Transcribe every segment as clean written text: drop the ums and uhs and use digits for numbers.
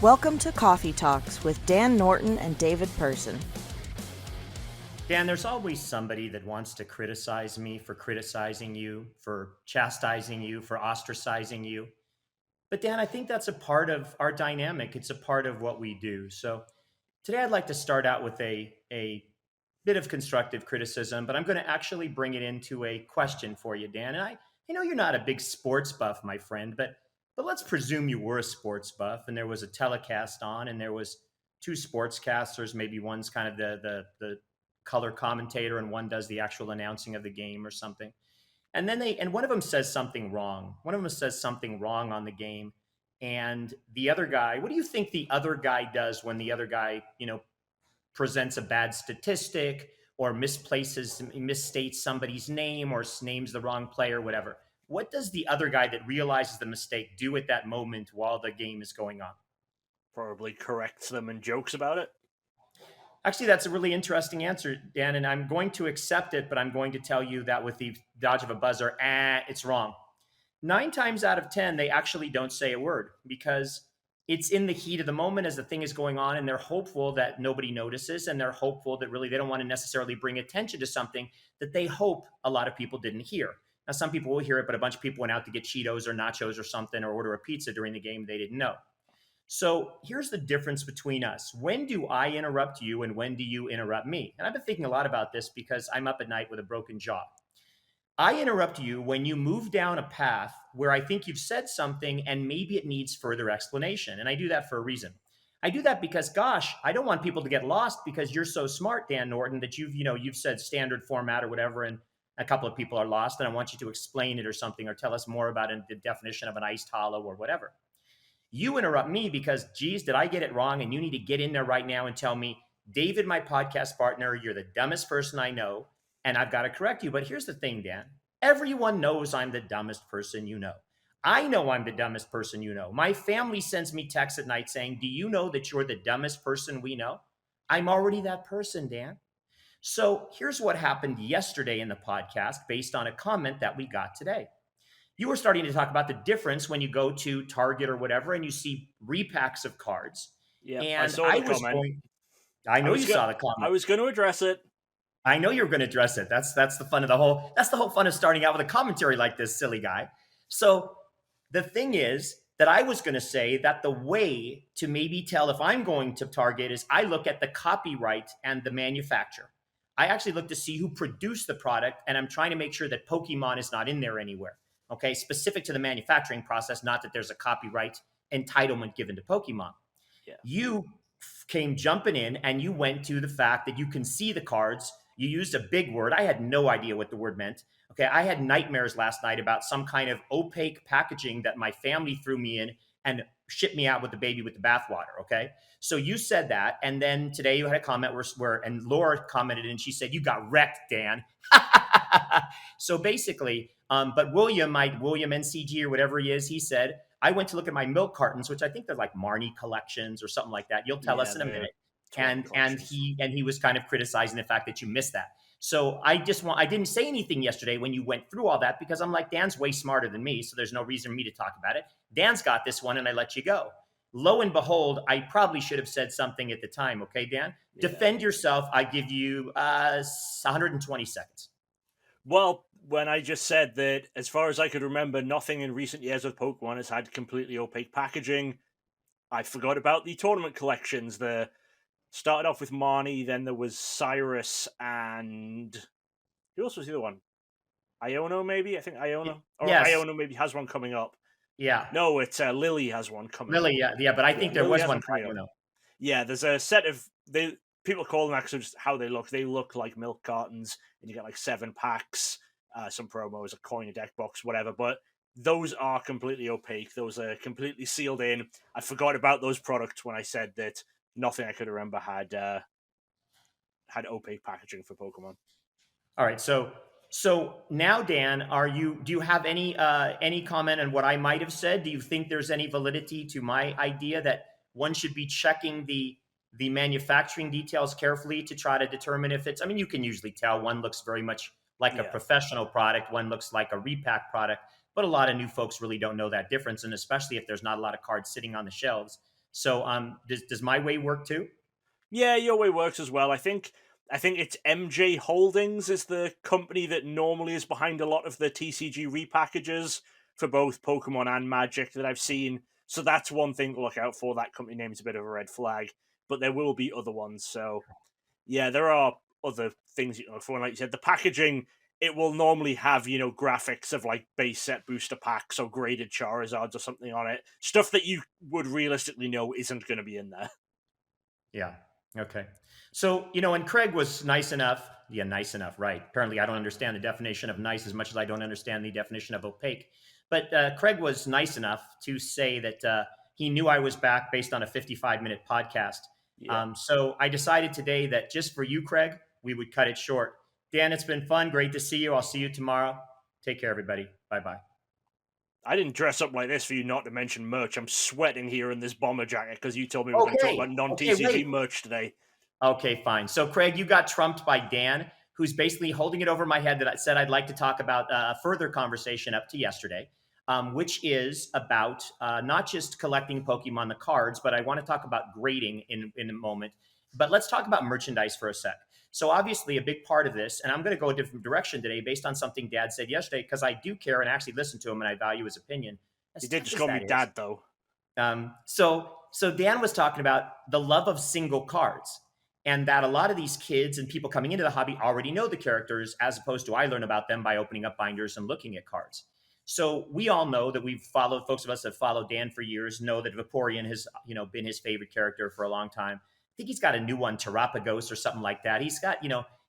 Welcome to Koffee Talks with Dan Norton and David Person. Dan, there's always somebody that wants to criticize me for criticizing you, for chastising you, for ostracizing you. But Dan, I think that's a part of our dynamic. It's a part of what we do. So today I'd like to start out with a bit of constructive criticism, but I'm going to actually bring it into a question for you, Dan. And I know you're not a big sports buff, my friend, but let's presume you were a sports buff and there was a telecast on and there was two sportscasters, maybe one's kind of the color commentator and one does the actual announcing of the game or something. And then one of them says something wrong. One of them says something wrong on the game. And the other guy, what do you think the other guy does when the other guy, presents a bad statistic or misstates somebody's name or names the wrong player, whatever? What does the other guy that realizes the mistake do at that moment while the game is going on? Probably corrects them and jokes about it. Actually, that's a really interesting answer, Dan, and I'm going to accept it, but I'm going to tell you that with the dodge of a buzzer, it's wrong. 9 times out of 10, they actually don't say a word because it's in the heat of the moment as the thing is going on, and they're hopeful that nobody notices, and they're hopeful that really they don't want to necessarily bring attention to something that they hope a lot of people didn't hear. Now, some people will hear it, but a bunch of people went out to get Cheetos or nachos or something or order a pizza during the game they didn't know. So here's the difference between us. When do I interrupt you and when do you interrupt me? And I've been thinking a lot about this because I'm up at night with a broken jaw. I interrupt you when you move down a path where I think you've said something and maybe it needs further explanation. And I do that for a reason. I do that because, gosh, I don't want people to get lost because you're so smart, Dan Norton, that you've said standard format or whatever, and a couple of people are lost, and I want you to explain it or something or tell us more about the definition of an iced hollow or whatever. You interrupt me because, geez, did I get it wrong? And you need to get in there right now and tell me, David, my podcast partner, you're the dumbest person I know, and I've got to correct you. But here's the thing, Dan. Everyone knows I'm the dumbest person you know. I know I'm the dumbest person you know. My family sends me texts at night saying, do you know that you're the dumbest person we know? I'm already that person, Dan. So here's what happened yesterday in the podcast based on a comment that we got today. You were starting to talk about the difference when you go to Target or whatever and you see repacks of cards. Yeah, and I saw the comment. I know you saw the comment. I was going to address it. I know you were going to address it. That's the fun of the whole. That's the whole fun of starting out with a commentary like this, silly guy. So the thing is that I was going to say that the way to maybe tell if I'm going to Target is I look at the copyright and the manufacturer. I actually look to see who produced the product, and I'm trying to make sure that Pokemon is not in there anywhere. Okay, specific to the manufacturing process, not that there's a copyright entitlement given to Pokemon. Yeah. You came jumping in and you went to the fact that you can see the cards. You used a big word. I had no idea what the word meant. Okay, I had nightmares last night about some kind of opaque packaging that my family threw me in and shipped me out with the baby with the bathwater. Okay, so you said that, and then today you had a comment where and Laura commented and she said, you got wrecked, Dan. So basically, but William NCG or whatever he is, he said, I went to look at my milk cartons, which I think they're like Marnie collections or something like that. You'll tell us in a minute. And he was kind of criticizing the fact that you missed that. So I didn't say anything yesterday when you went through all that because I'm like, Dan's way smarter than me, so there's no reason for me to talk about it. Dan's got this one, and I let you go. Lo and behold, I probably should have said something at the time. Okay, Dan? Yeah. Defend yourself. I give you 120 seconds. Well, when I just said that, as far as I could remember, nothing in recent years with Pokemon has had completely opaque packaging. I forgot about the tournament collections. Started off with Marnie, then there was Cyrus, and who else was the other one? Iono, maybe? I think Iono. Or yes. Iono maybe has one coming up. Yeah. No, it's Lily has one coming up. Lily, yeah, but I think there was one for Iono. Yeah, there's a set of... People call them actually just how they look. They look like milk cartons, and you get like 7 packs, some promos, a coin, a deck box, whatever. But those are completely opaque. Those are completely sealed in. I forgot about those products when I said that nothing I could remember had opaque packaging for Pokemon. All right, so now, Dan, do you have any comment on what I might have said? Do you think there's any validity to my idea that one should be checking the manufacturing details carefully to try to determine if it's, I mean, you can usually tell one looks very much like a professional product, one looks like a repack product, but a lot of new folks really don't know that difference. And especially if there's not a lot of cards sitting on the shelves. So does my way work too? Yeah, your way works as well. I think it's MJ Holdings is the company that normally is behind a lot of the TCG repackages for both Pokemon and Magic that I've seen. So that's one thing to look out for. That company name is a bit of a red flag, but there will be other ones. So yeah, there are other things you can look for. And like you said, the packaging, it will normally have, graphics of like base set booster packs or graded Charizards or something on it. Stuff that you would realistically know isn't going to be in there. Yeah. Okay. So, and Craig was nice enough. Yeah, nice enough, right. Apparently, I don't understand the definition of nice as much as I don't understand the definition of opaque. But Craig was nice enough to say that he knew I was back based on a 55-minute podcast. Yeah. So I decided today that just for you, Craig, we would cut it short. Dan, it's been fun. Great to see you. I'll see you tomorrow. Take care, everybody. Bye-bye. I didn't dress up like this for you not to mention merch. I'm sweating here in this bomber jacket because you told me we were going to talk about non-TCG merch today. Okay, fine. So, Craig, you got trumped by Dan, who's basically holding it over my head that I said I'd like to talk about a further conversation up to yesterday, which is about not just collecting Pokemon, the cards, but I want to talk about grading in a moment. But let's talk about merchandise for a sec. So, obviously, a big part of this, and I'm going to go a different direction today based on something Dad said yesterday, because I do care and actually listen to him and I value his opinion. You did just call me Dad, though. So Dan was talking about the love of single cards, and that a lot of these kids and people coming into the hobby already know the characters, as opposed to I learn about them by opening up binders and looking at cards. So we all know that we've followed, folks of us that followed Dan for years know that Vaporeon has been his favorite character for a long time. I think he's got a new one, Terapagos or something like that. He's got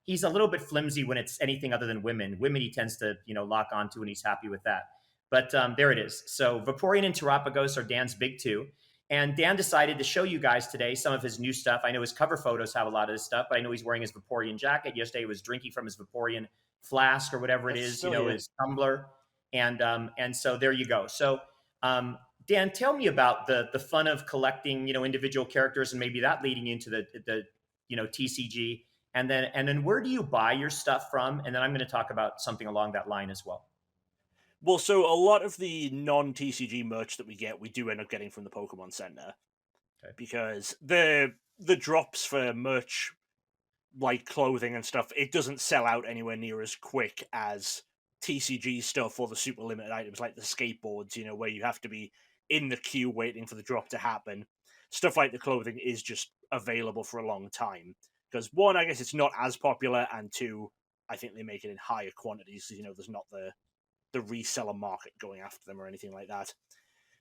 he's a little bit flimsy when it's anything other than women. Women he tends to lock onto, and he's happy with that. But there it is. So Vaporeon and Terapagos are Dan's big two. And Dan decided to show you guys today some of his new stuff. I know his cover photos have a lot of this stuff, but I know he's wearing his Vaporeon jacket. Yesterday he was drinking from his Vaporeon flask or whatever it is, his tumbler. And so there you go. So Dan, tell me about the fun of collecting, individual characters, and maybe that leading into the TCG. And then where do you buy your stuff from? And then I'm going to talk about something along that line as well. Well, so a lot of the non-TCG merch that we get, we do end up getting from the Pokemon Center. Okay. Because the drops for merch, like clothing and stuff, it doesn't sell out anywhere near as quick as TCG stuff or the super limited items like the skateboards, where you have to be in the queue waiting for the drop to happen. Stuff like the clothing is just available for a long time. Because one, I guess it's not as popular, and two, I think they make it in higher quantities, because, there's not the reseller market going after them or anything like that.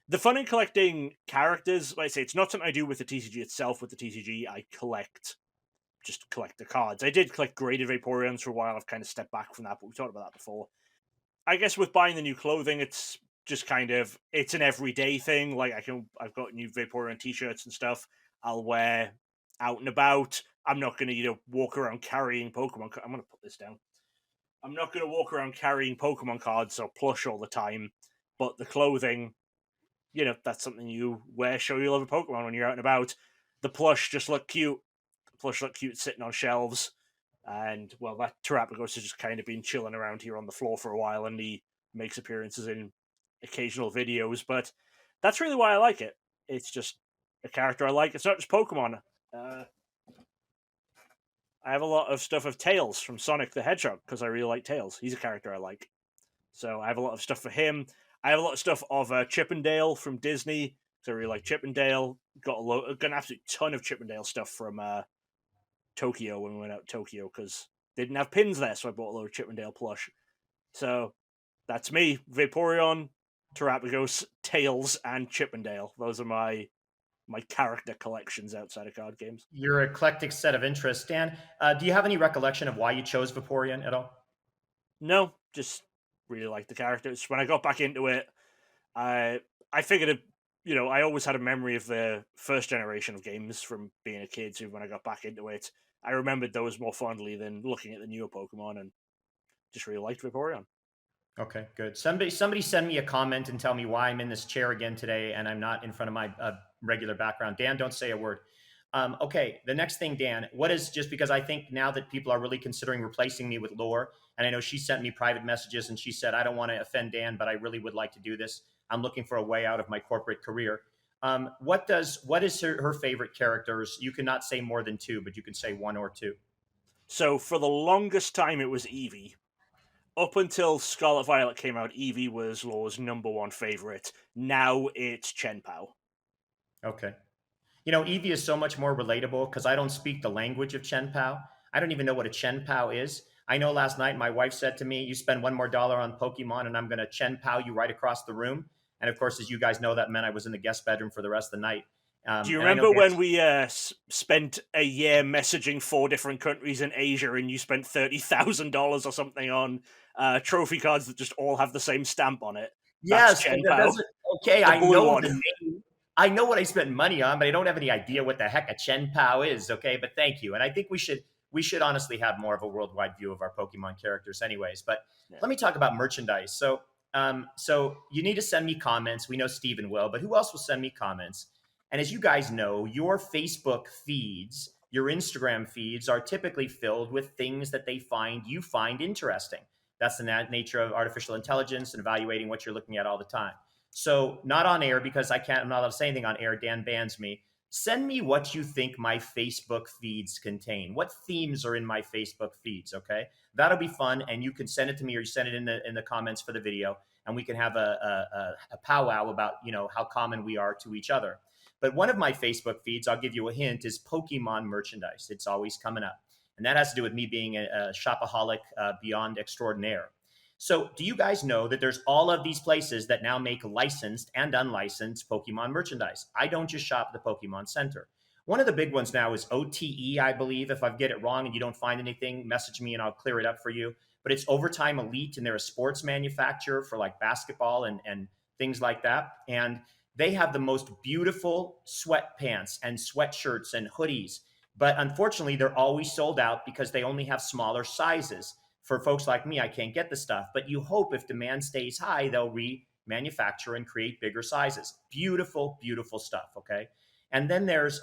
The fun in collecting characters, like I say, it's not something I do with the TCG itself. With the TCG, I collect the cards. I did collect graded Vaporeons for a while. I've kind of stepped back from that, but we talked about that before. I guess with buying the new clothing, it's just it's an everyday thing. Like I've got new Vaporeon t-shirts and stuff I'll wear out and about. I'm not going to, walk around carrying Pokemon. I'm going to put this down. I'm not going to walk around carrying Pokemon cards or plush all the time, but the clothing, that's something you wear, show you love a Pokemon when you're out and about. The plush just look cute. The plush look cute sitting on shelves. And, well, that Terapagos has just kind of been chilling around here on the floor for a while, and he makes appearances in occasional videos, but that's really why I like it. It's just a character I like. It's not just Pokemon. I have a lot of stuff of Tails from Sonic the Hedgehog because I really like Tails. He's a character I like. So I have a lot of stuff for him. I have a lot of stuff of Chippendale from Disney because I really like Chippendale. Got an absolute ton of Chippendale stuff from Tokyo when we went out to Tokyo because they didn't have pins there, so I bought a load of Chippendale plush. So that's me. Vaporeon, Terapagos, Tails, and Chippendale. Those are my character collections outside of card games. Your eclectic set of interests. Dan, do you have any recollection of why you chose Vaporeon at all? No, just really like the characters. When I got back into it, I figured, I always had a memory of the first generation of games from being a kid, so when I got back into it, I remembered those more fondly than looking at the newer Pokemon, and just really liked Vaporeon. Okay, good. Somebody send me a comment and tell me why I'm in this chair again today and I'm not in front of my regular background. Dan, don't say a word. Okay, the next thing, Dan, what is, just because I think now that people are really considering replacing me with Lore, and I know she sent me private messages and she said, I don't want to offend Dan, but I really would like to do this. I'm looking for a way out of my corporate career. What is her favorite characters? You cannot say more than two, but you can say one or two. So for the longest time, it was Eevee. Up until Scarlet Violet came out, Eevee was Law's number one favorite. Now it's Chen Pao. Okay. You know, Eevee is so much more relatable because I don't speak the language of Chen Pao. I don't even know what a Chen Pao is. I know last night my wife said to me, "You spend one more dollar on Pokemon and I'm going to Chen Pao you right across the room." And of course, as you guys know, that meant I was in the guest bedroom for the rest of the night. Do you And I know remember when we spent a year messaging 4 different countries in Asia and you spent $30,000 or something on trophy cards that just all have the same stamp on it? That's Yes, Chen and that Pao. doesn't. Okay, The I blue know one. the name. I know what I spent money on, but I don't have any idea what the heck a Chen Pao is. Okay, but thank you. And I think we should honestly have more of a worldwide view of our Pokemon characters, anyways. But Yeah. let me talk about merchandise. So you need to send me comments. We know Steven will, but who else will send me comments? And as you guys know, your Facebook feeds, your Instagram feeds are typically filled with things that you find interesting. That's the nature of artificial intelligence and evaluating what you're looking at all the time. So, not on air because I'm not allowed to say anything on air. Dan bans me. Send me what you think my Facebook feeds contain. What themes are in my Facebook feeds? Okay, that'll be fun, and you can send it to me or you send it in the comments for the video, and we can have a powwow about how common we are to each other. But one of my Facebook feeds, I'll give you a hint, is Pokemon merchandise. It's always coming up, and that has to do with me being a shopaholic beyond extraordinaire. So, do you guys know that there's all of these places that now make licensed and unlicensed Pokemon merchandise? I don't just shop at the Pokemon Center. One of the big ones now is OTE, I believe. If I get it wrong and you don't find anything, message me and I'll clear it up for you. But it's Overtime Elite, and they're a sports manufacturer for like basketball and things like that. And they have the most beautiful sweatpants and sweatshirts and hoodies. But unfortunately, they're always sold out because they only have smaller sizes. For folks like me, I can't get the stuff, but you hope if demand stays high, they'll remanufacture and create bigger sizes. Beautiful, beautiful stuff. Okay. And then there's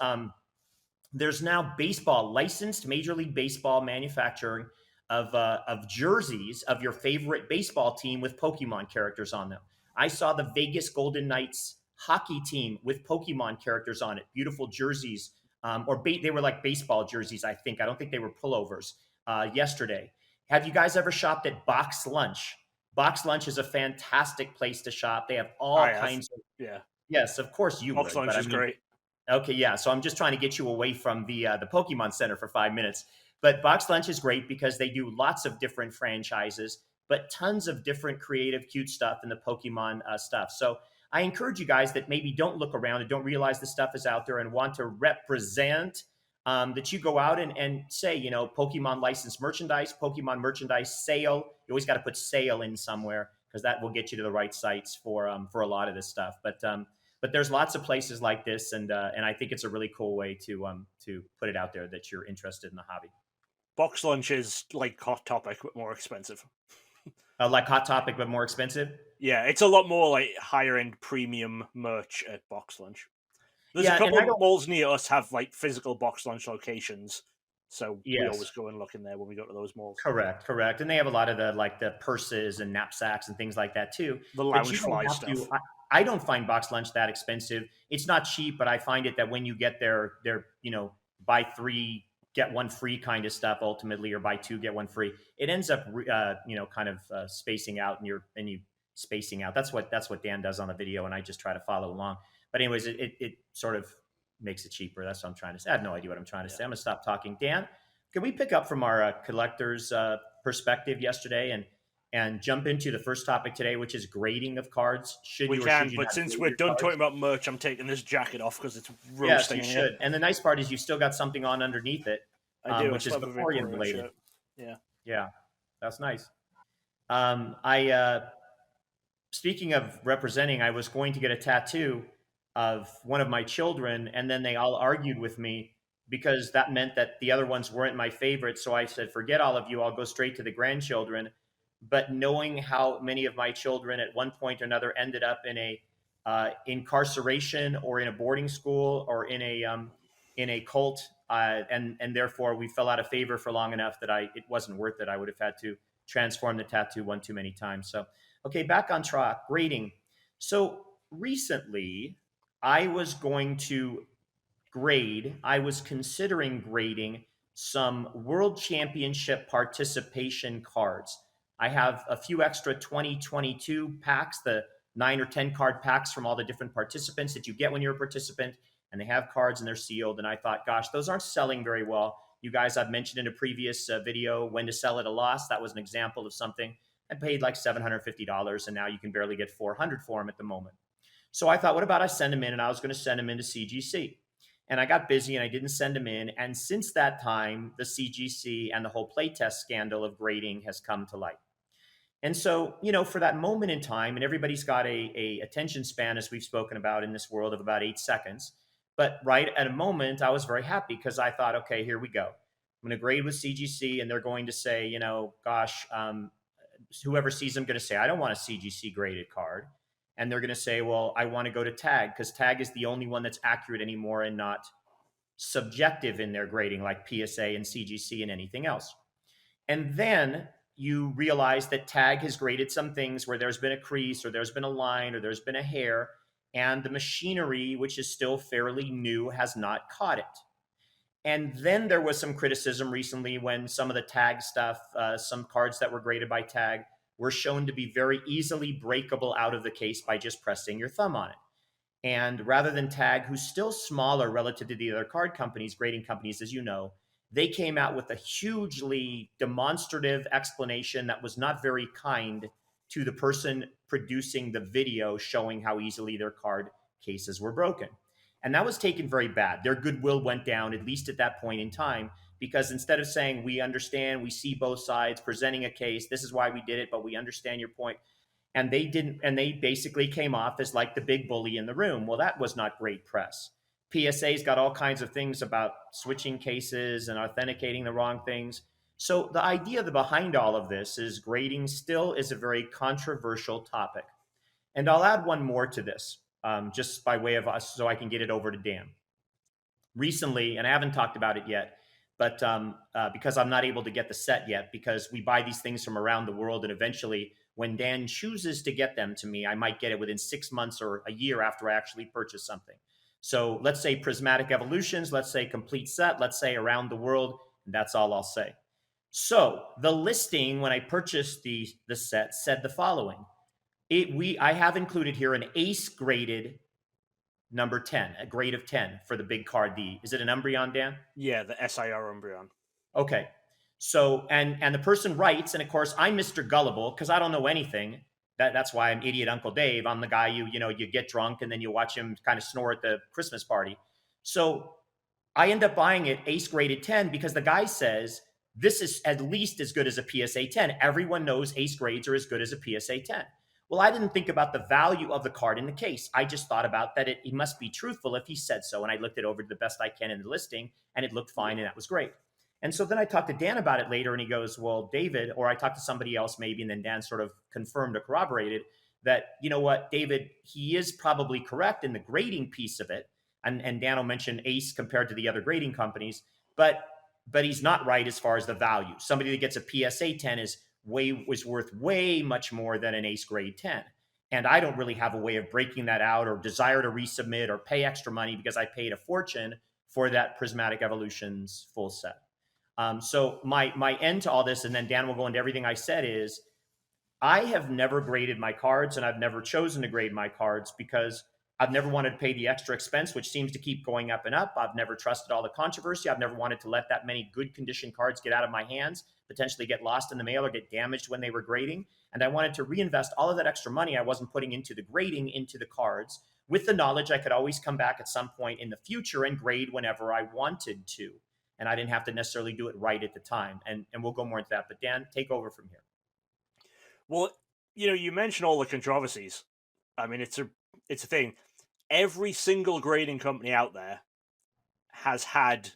now baseball, licensed Major League Baseball manufacturing of jerseys of your favorite baseball team with Pokemon characters on them. I saw the Vegas Golden Knights hockey team with Pokemon characters on it. Beautiful jerseys, they were like baseball jerseys. I think. I don't think they were pullovers. Yesterday. Have you guys ever shopped at Box Lunch? Box Lunch is a fantastic place to shop. They have all kinds of. Yeah. Yes, of course you Box would. Lunch is great. Okay, yeah. So I'm just trying to get you away from the Pokemon Center for 5 minutes. But Box Lunch is great because they do lots of different franchises, but tons of different creative, cute stuff in the Pokemon stuff. So I encourage you guys that maybe don't look around and don't realize the stuff is out there and want to represent that you go out and say, Pokemon licensed merchandise, Pokemon merchandise sale. You always got to put sale in somewhere because that will get you to the right sites for a lot of this stuff. But there's lots of places like this, and I think it's a really cool way to put it out there that you're interested in the hobby. Box Lunch is like Hot Topic, but more expensive. Like Hot Topic, but more expensive? Yeah, it's a lot more like higher-end premium merch at Box Lunch. There's a couple of malls near us have like physical Box Lunch locations, so we always go and look in there when we go to those malls. Correct. And they have a lot of the purses and knapsacks and things like that too. The Loungefly stuff. I don't find Box Lunch that expensive. It's not cheap, but I find it that when you get their buy 3 get 1 free kind of stuff ultimately, or buy 2 get 1 free, it ends up kind of spacing out, and you spacing out. That's what Dan does on the video, and I just try to follow along. But anyways, it sort of makes it cheaper. That's what I'm trying to say. I have no idea what I'm trying to say. I'm gonna stop talking. Dan, can we pick up from our collector's perspective yesterday and jump into the first topic today, which is grading of cards? We can, but since we're done talking about merch, I'm taking this jacket off because it's roasting. Yes, you should. And the nice part is you've still got something on underneath it, which is Vaporeon related. Yeah, that's nice. Speaking of representing, I was going to get a tattoo of one of my children, and then they all argued with me because that meant that the other ones weren't my favorite. So I said, forget all of you, I'll go straight to the grandchildren. But knowing how many of my children at one point or another ended up in a incarceration or in a boarding school or in a cult, and therefore we fell out of favor for long enough that it wasn't worth it. I would have had to transform the tattoo one too many times. So, okay, back on track. Grading. So recently, I was going to I was considering grading some World Championship participation cards. I have a few extra 2022 packs, the 9 or 10 card packs from all the different participants that you get when you're a participant, and they have cards and they're sealed. And I thought, gosh, those aren't selling very well. You guys, I've mentioned in a previous video when to sell at a loss. That was an example of something. I paid like $750, and now you can barely get $400 for them at the moment. So I thought, what about I send them in? And I was going to send them into CGC. And I got busy and I didn't send them in. And since that time, the CGC and the whole playtest scandal of grading has come to light. And so, for that moment in time, and everybody's got a attention span, as we've spoken about in this world, of about 8 seconds. But right at a moment, I was very happy because I thought, okay, here we go. I'm going to grade with CGC, and they're going to say, gosh, whoever sees them going to say, I don't want a CGC graded card. And they're going to say, well, I want to go to TAG because TAG is the only one that's accurate anymore and not subjective in their grading like PSA and CGC and anything else. And then you realize that TAG has graded some things where there's been a crease or there's been a line or there's been a hair, and the machinery, which is still fairly new, has not caught it. And then there was some criticism recently when some of the TAG stuff, some cards that were graded by TAG, were shown to be very easily breakable out of the case by just pressing your thumb on it. And rather than TAG, who's still smaller relative to the other card companies, grading companies, as you know, they came out with a hugely demonstrative explanation that was not very kind to the person producing the video showing how easily their card cases were broken. And that was taken very bad. Their goodwill went down, at least at that point in time, because instead of saying, we understand, we see both sides, presenting a case, this is why we did it, but we understand your point. And they didn't, and they basically came off as like the big bully in the room. Well, that was not great press. PSA's got all kinds of things about switching cases and authenticating the wrong things. So the idea behind all of this is grading still is a very controversial topic. And I'll add one more to this, just by way of us, so I can get it over to Dan. Recently, and I haven't talked about it yet, but because I'm not able to get the set yet, because we buy these things from around the world, and eventually when Dan chooses to get them to me, I might get it within 6 months or a year after I actually purchase something. So let's say Prismatic Evolutions, let's say complete set, let's say around the world, and that's all I'll say. So the listing when I purchased the set said the following. I have included here an ACE graded number 10, a grade of 10 for the big card. Is it an Umbreon, Dan? Yeah, the SIR Umbreon. Okay. So, and the person writes, and of course I'm Mr. Gullible because I don't know anything. That's why I'm idiot Uncle Dave. I'm the guy you get drunk and then you watch him kind of snore at the Christmas party. So I end up buying it ACE graded 10 because the guy says this is at least as good as a PSA 10. Everyone knows ACE grades are as good as a PSA 10. Well, I didn't think about the value of the card in the case. I just thought about that he must be truthful if he said so. And I looked it over to the best I can in the listing, and it looked fine, and that was great. And so then I talked to Dan about it later, and he goes, well, David, or I talked to somebody else maybe, and then Dan sort of confirmed or corroborated that, you know what, David, he is probably correct in the grading piece of it. And Dan will mention ACE compared to the other grading companies, but he's not right as far as the value. Somebody that gets a PSA 10 was worth way much more than an ACE grade 10. And I don't really have a way of breaking that out or desire to resubmit or pay extra money because I paid a fortune for that Prismatic Evolutions full set. So my end to all this, and then Dan will go into everything I said, is I have never graded my cards, and I've never chosen to grade my cards because I've never wanted to pay the extra expense, which seems to keep going up and up. I've never trusted all the controversy. I've never wanted to let that many good condition cards get out of my hands, potentially get lost in the mail or get damaged when they were grading. And I wanted to reinvest all of that extra money I wasn't putting into the grading into the cards, with the knowledge I could always come back at some point in the future and grade whenever I wanted to. And I didn't have to necessarily do it right at the time. And we'll go more into that. But Dan, take over from here. Well, you mentioned all the controversies. I mean, it's a thing. Every single grading company out there has had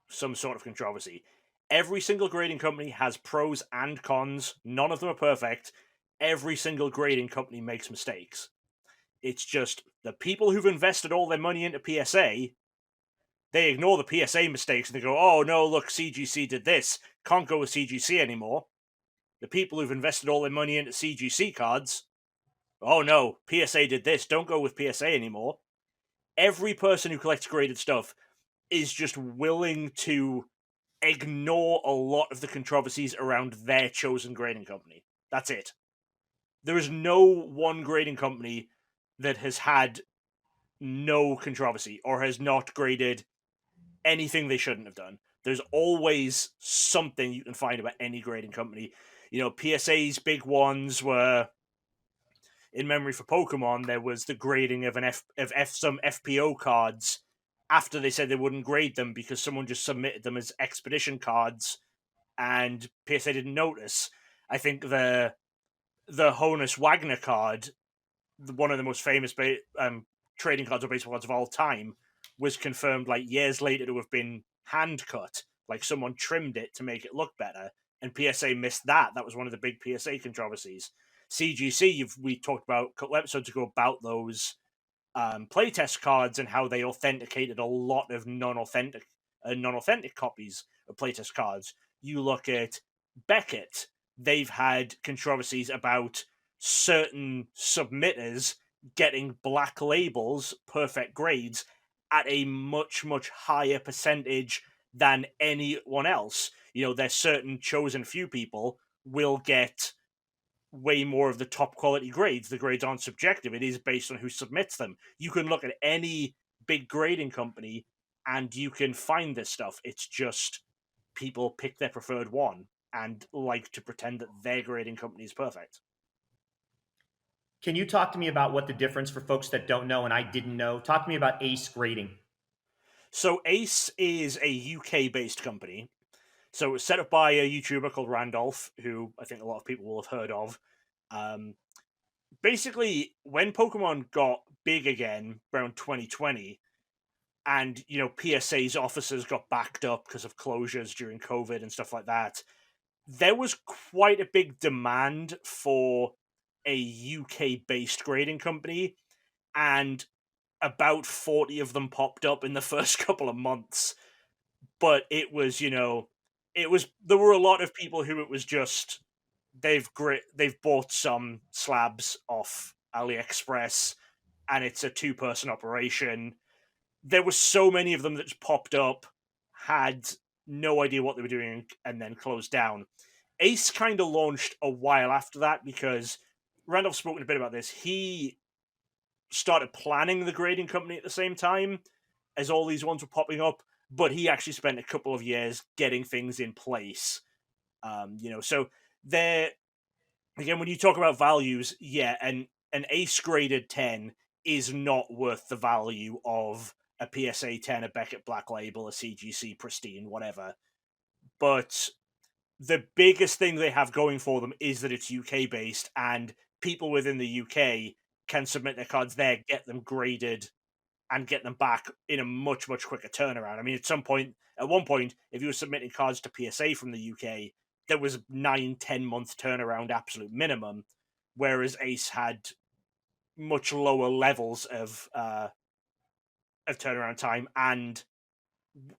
some sort of controversy. Every single grading company has pros and cons. None of them are perfect. Every single grading company makes mistakes. It's just the people who've invested all their money into PSA, they ignore the PSA mistakes and they go, oh no, look, CGC did this. Can't go with CGC anymore. The people who've invested all their money into CGC cards, oh no, PSA did this. Don't go with PSA anymore. every person who collects graded stuff is just willing to ignore a lot of the controversies around their chosen grading company. That's it. There is no one grading company that has had no controversy or has not graded anything they shouldn't have done. There's always something you can find about any grading company. You know, PSA's big ones were, in memory for Pokemon, there was the grading of some FPO cards after they said they wouldn't grade them because someone just submitted them as expedition cards and PSA didn't notice. I think the Honus Wagner card, one of the most famous trading cards or baseball cards of all time, was confirmed like years later to have been hand cut, like someone trimmed it to make it look better, and PSA missed that. That was one of the big PSA controversies. CGC, we talked about a couple episodes ago about those playtest cards and how they authenticated a lot of non-authentic copies of playtest cards. You look at Beckett, they've had controversies about certain submitters getting black labels, perfect grades, at a much, much higher percentage than anyone else. You know, there's certain chosen few people will get way more of the top quality grades. The grades aren't subjective. It is based on who submits them. You can look at any big grading company and you can find this stuff. It's just people pick their preferred one and like to pretend that their grading company is perfect. Can you talk to me about what the difference for folks that don't know and I didn't know? Talk to me about ACE grading. So ACE is a UK-based company. So it was set up by a YouTuber called Randolph, who I think a lot of people will have heard of. Basically, when Pokemon got big again around 2020, and you know PSA's offices got backed up because of closures during COVID and stuff like that, there was quite a big demand for a UK-based grading company, and about 40 of them popped up in the first couple of months. But it was, you know, there were a lot of people who it was just they've bought some slabs off AliExpress and it's a 2-person operation. There were so many of them that just popped up, had no idea what they were doing, and then closed down. Ace kind of launched a while after that because Randolph's spoken a bit about this. He started planning the grading company at the same time as all these ones were popping up, but he actually spent a couple of years getting things in place. You know, so there again, when you talk about values, yeah, an ace graded 10 is not worth the value of a PSA 10, a Beckett Black Label, a CGC Pristine, whatever. But the biggest thing they have going for them is that it's UK based, and people within the UK can submit their cards there, get them graded, and get them back in a much, much quicker turnaround. I mean, at one point, if you were submitting cards to PSA from the UK, there was 9-10 month turnaround absolute minimum, whereas Ace had much lower levels of turnaround time, and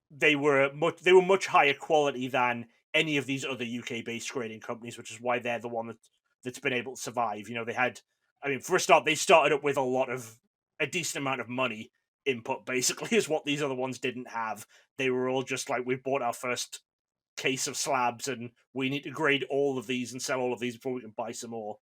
they were much higher quality than any of these other UK based grading companies, which is why they're the one that's been able to survive. You know, for a start, they started up with a decent amount of money input, basically, is what these other ones didn't have. They were all just like, we bought our first case of slabs and we need to grade all of these and sell all of these before we can buy some more.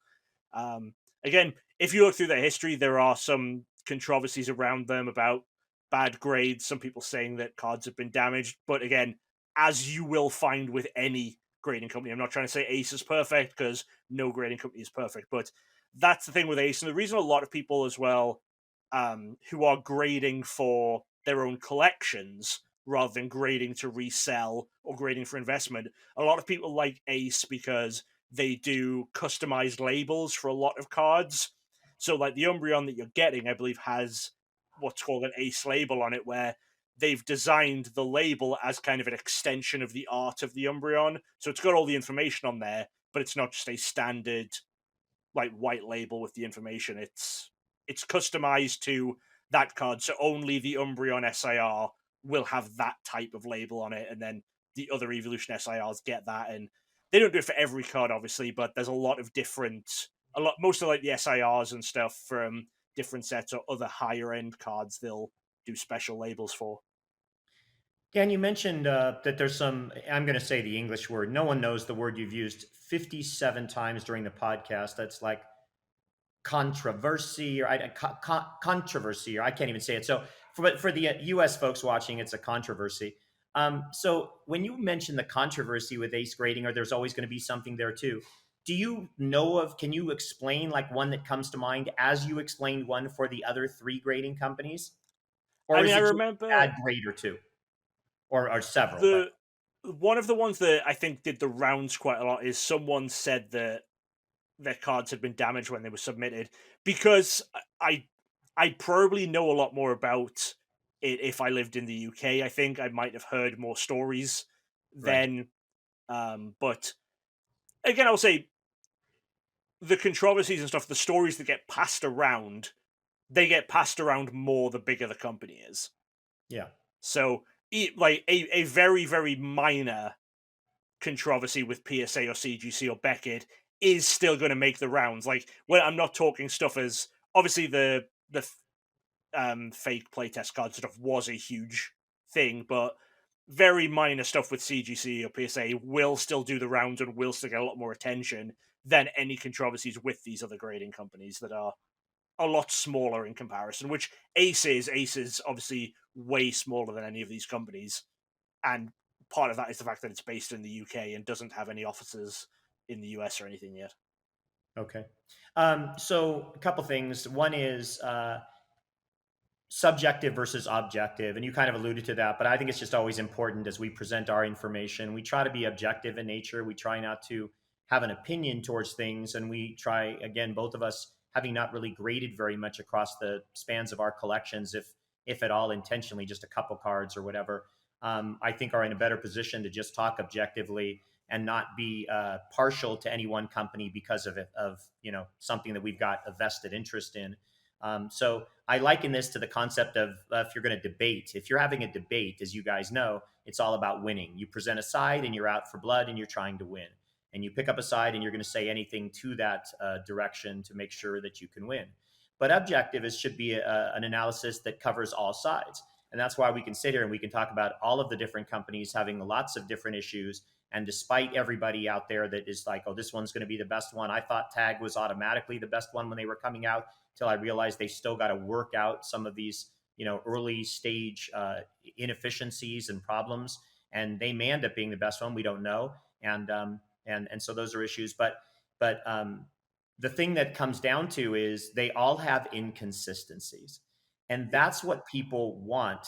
Again, if you look through their history, there are some controversies around them about bad grades, some people saying that cards have been damaged, but again, as you will find with any grading company, I'm not trying to say Ace is perfect because no grading company is perfect, but that's the thing with Ace, and the reason a lot of people as well who are grading for their own collections rather than grading to resell or grading for investment, a lot of people like Ace because they do customized labels for a lot of cards. So like the Umbreon that you're getting, I believe, has what's called an Ace label on it, where they've designed the label as kind of an extension of the art of the Umbreon. So it's got all the information on there, but it's not just a standard like white label with the information. It's customized to that card, so only the Umbreon SIR will have that type of label on it, and then the other Evolution SIRs get that. And they don't do it for every card, obviously, but there's most of like the SIRs and stuff from different sets or other higher end cards, they'll do special labels for. Dan, you mentioned that there's some, I'm going to say the English word. No one knows the word you've used 57 times during the podcast. That's like controversy or controversy, or I can't even say it. So for the US folks watching, it's a controversy. So when you mention the controversy with ACE grading, or there's always going to be something there too, do you know of, can you explain like one that comes to mind as you explained one for the other 3 grading companies? Or I is mean, I it just remember a bad grade or 2 or several? But the one of the ones that I think did the rounds quite a lot is someone said that their cards had been damaged when they were submitted, because I probably know a lot more about it if I lived in the UK. I think I might have heard more stories right. then. But again, I'll say the controversies and stuff, the stories that get passed around, they get passed around more the bigger the company is. Yeah. So, like a very, very minor controversy with PSA or CGC or Beckett is still going to make the rounds. Like, when I'm not talking stuff as obviously the fake playtest card stuff was a huge thing, but very minor stuff with CGC or PSA will still do the rounds and will still get a lot more attention than any controversies with these other grading companies that are a lot smaller in comparison, which Ace is obviously way smaller than any of these companies. And part of that is the fact that it's based in the UK and doesn't have any offices in the US or anything yet. Okay. So a couple things. One is subjective versus objective, and you kind of alluded to that, but I think it's just always important as we present our information. We try to be objective in nature. We try not to have an opinion towards things, and we try, again, both of us having not really graded very much across the spans of our collections, if at all intentionally, just a couple cards or whatever. I think are in a better position to just talk objectively and not be partial to any one company because of something that we've got a vested interest in. So I liken this to the concept of if you're going to debate. If you're having a debate, as you guys know, it's all about winning. You present a side and you're out for blood and you're trying to win. And you pick up a side and you're going to say anything to that direction to make sure that you can win. But objective should be an analysis that covers all sides. And that's why we can sit here and we can talk about all of the different companies having lots of different issues. And despite everybody out there that is like, oh, this one's going to be the best one. I thought Tag was automatically the best one when they were coming out, till I realized they still got to work out some of these, early stage inefficiencies and problems. And they may end up being the best one. We don't know. And so those are issues. But the thing that comes down to is they all have inconsistencies. And that's what people want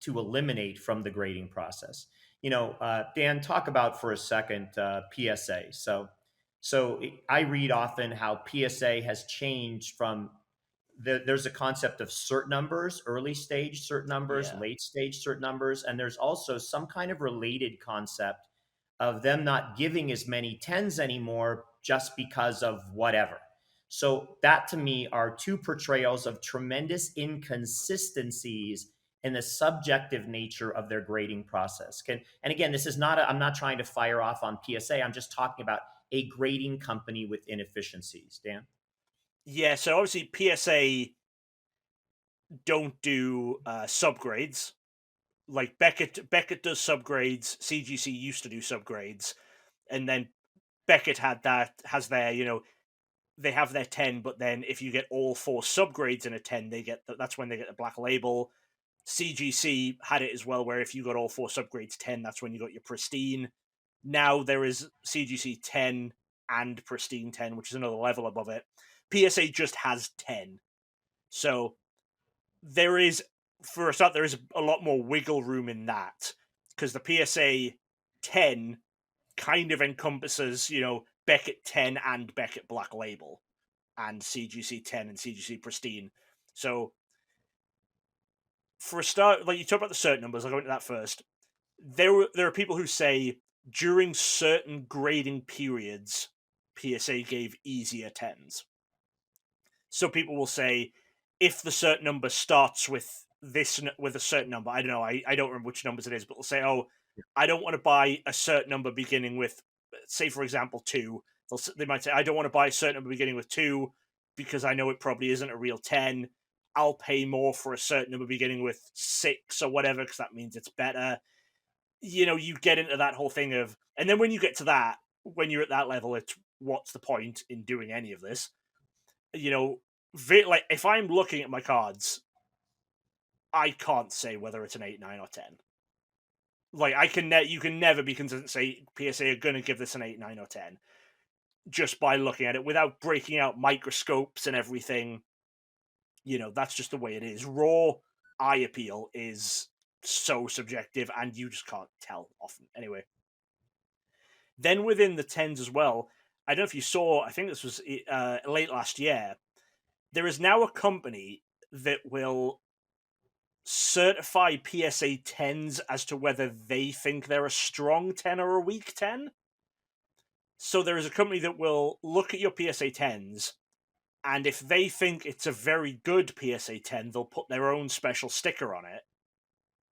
to eliminate from the grading process. Dan, talk about for a second PSA. So I read often how PSA has changed from there's a concept of cert numbers, early stage cert numbers, Yeah. late stage cert numbers, and there's also some kind of related concept of them not giving as many 10s anymore just because of whatever. So that to me are 2 portrayals of tremendous inconsistencies in the subjective nature of their grading process. And again, this is not, I'm not trying to fire off on PSA. I'm just talking about a grading company with inefficiencies. Dan? Yeah, so obviously PSA don't do subgrades. Like Beckett does subgrades, CGC used to do subgrades, and then Beckett has their, they have their 10, but then if you get all 4 subgrades in a 10, that's when they get the black label. CGC had it as well, where if you got all 4 subgrades 10, that's when you got your pristine. Now there is CGC 10 and pristine 10, which is another level above it. PSA just has 10. So there is, for a start, there is a lot more wiggle room in that, because the PSA 10 kind of encompasses, Beckett 10 and Beckett Black Label, and CGC 10 and CGC Pristine. So, for a start, like you talk about the cert numbers, I'll go into that first. There are people who say during certain grading periods, PSA gave easier 10s. So people will say, if the cert number starts with a certain number, I don't know, I don't remember which numbers it is, but they'll say, oh, I don't want to buy a cert number beginning with, say, for example, 2. They might say, I don't want to buy a cert number beginning with 2 because I know it probably isn't a real 10. I'll pay more for a certain number beginning with 6 or whatever, because that means it's better. You get into that whole thing of, and then when you get to that, when you're at that level, it's what's the point in doing any of this? Like if I'm looking at my cards, I can't say whether it's an 8, 9, or 10. Like you can never be consistent and say PSA are going to give this an 8, 9, or 10 just by looking at it without breaking out microscopes and everything. That's just the way it is. Raw eye appeal is so subjective, and you just can't tell often. Anyway, then within the 10s as well, I don't know if you saw, I think this was late last year, there is now a company that will certify PSA 10s as to whether they think they're a strong 10 or a weak 10. So there is a company that will look at your PSA 10s, and if they think it's a very good PSA 10, they'll put their own special sticker on it.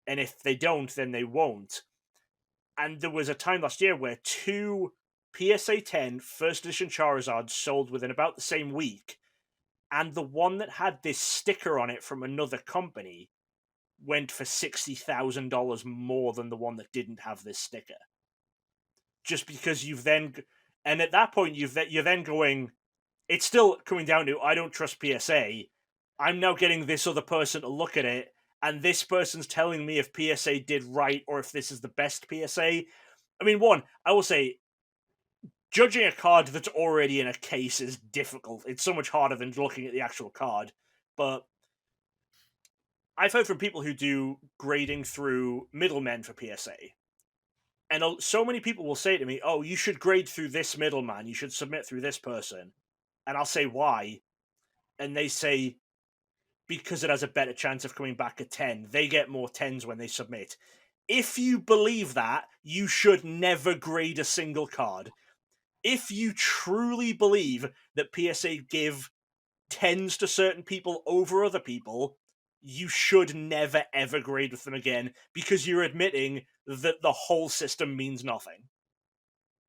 And if they don't, then they won't. And there was a time last year where 2 PSA 10 first edition Charizards sold within about the same week, and the one that had this sticker on it from another company went for $60,000 more than the one that didn't have this sticker. Just because and at that point you're then going, it's still coming down to, I don't trust PSA. I'm now getting this other person to look at it, and this person's telling me if PSA did right or if this is the best PSA. I mean, I will say, judging a card that's already in a case is difficult. It's so much harder than looking at the actual card. But I've heard from people who do grading through middlemen for PSA. And so many people will say to me, oh, you should grade through this middleman. You should submit through this person. And I'll say, why? And they say, because it has a better chance of coming back at 10. They get more 10s when they submit. If you believe that, you should never grade a single card. If you truly believe that PSA give 10s to certain people over other people, you should never ever grade with them again, because you're admitting that the whole system means nothing.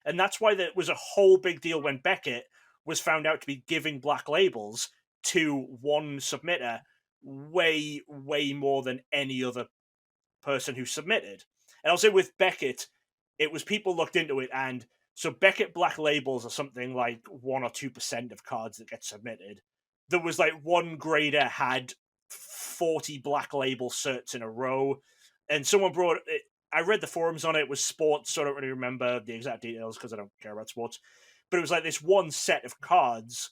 And that's why there was a whole big deal when Beckett was found out to be giving black labels to one submitter way, way more than any other person who submitted. And I'll say with Beckett, it was people looked into it, and so Beckett black labels are something like 1 or 2% of cards that get submitted. There was like one grader had 40 black label certs in a row, and someone brought it. I read the forums on it. It was sports, so I don't really remember the exact details because I don't care about sports. But it was like this one set of cards.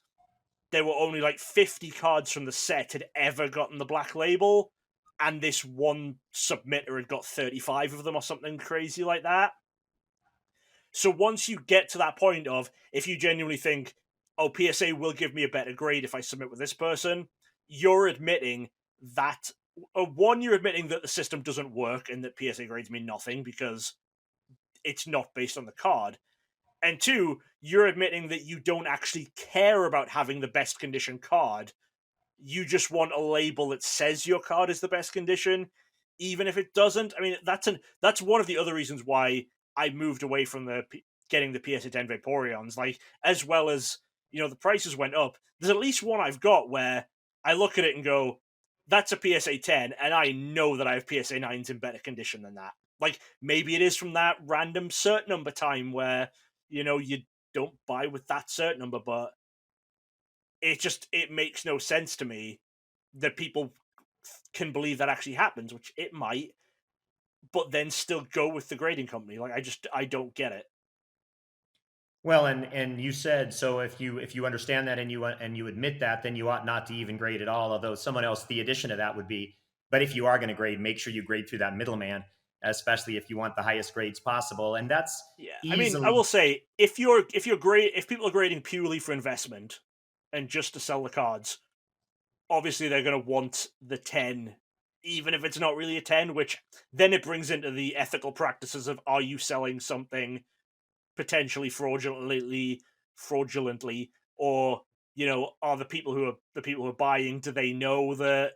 There were only like 50 cards from the set had ever gotten the black label, and this one submitter had got 35 of them or something crazy like that. So once you get to that point of, if you genuinely think, oh, PSA will give me a better grade if I submit with this person, you're admitting that, one, you're admitting that the system doesn't work and that PSA grades mean nothing because it's not based on the card. And 2, you're admitting that you don't actually care about having the best condition card. You just want a label that says your card is the best condition, even if it doesn't. I mean, that's one of the other reasons why I moved away from getting the PSA 10 Vaporeons. Like, as well as, the prices went up. There's at least one I've got where I look at it and go, that's a PSA 10, and I know that I have PSA 9s in better condition than that. Like, maybe it is from that random cert number time where, you don't buy with that cert number, but it makes no sense to me that people can believe that actually happens, which it might, but then still go with the grading company. Like, I don't get it. Well, and you said, so if you understand that and you admit that, then you ought not to even grade at all. Although someone else, the addition of that would be, but if you are going to grade, make sure you grade through that middleman, especially if you want the highest grades possible. And that's easily... I mean, I will say, if people are grading purely for investment and just to sell the cards, obviously they're going to want the 10, even if it's not really a 10, which then it brings into the ethical practices of, are you selling something potentially fraudulently, or are the people who are buying, do they know that